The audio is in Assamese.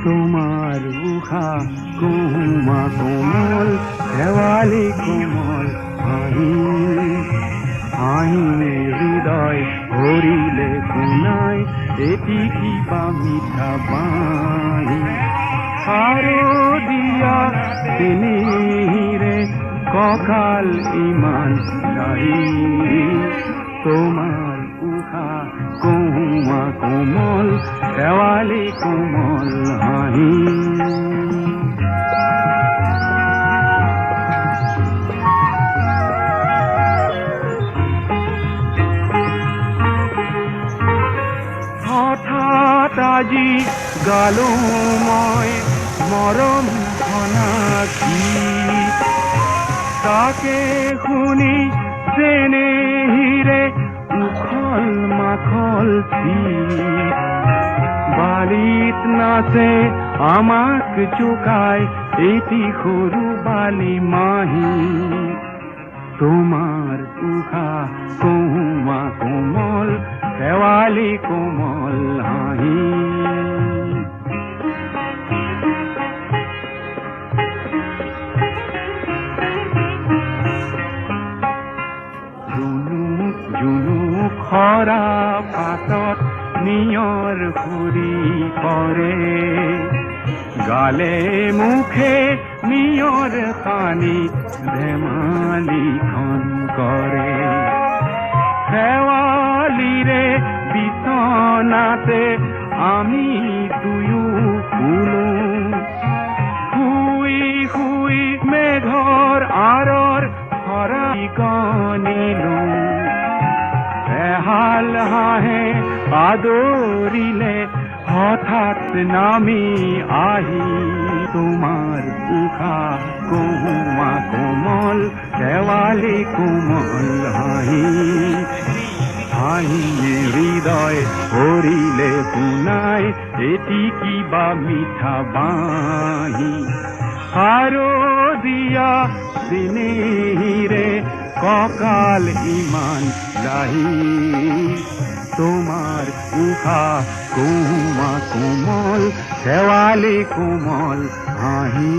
তোমার উহা কুমা কোমল দেওয়ালি কোমল হাহি হাহি হৃদয় ভরিলে কোনায় এটি কিবা মিঠা বাণী আরো দিয়া তিনিরে ককাল ইমান গাহি তোমার উহা কুমা কোমল দেওয়ালি কোমল হাহি হঠাৎ আজি গালুময় মরম ঘনা কি তাকে শুনি চেনেহিরে উখল মাখল বালিত নাচে আমাক চুকায় এটি সরু বালি মাহি তোমার উহা কুমা কোমল দেওয়ালি কোমল হাহি জুনু খরা পাতত নিয়র ফুৰি পৰে গালে মুখে নিয়ৰ পানী ধেমালিখন কৰে শেৱালিৰে বিছনাতে আমি দুয়ো শুলো শুই শুই মেঘৰ আঁৰৰ খৰাই গণিলো এহাল হাঁহে আদৰিলে হঠাৎ নামি আহি তোমার উখা কুমা কোমল দেওয়ালি কোমল হাহি হাহি হৃদয় ভরিলে শুনায় এটি কিবা মিঠা বাহি আরো দিয়া দিনেহিরে ককাল ইমান লাহি তোমার উখা কুমা কোমল দেওয়ালি কোমল হাহি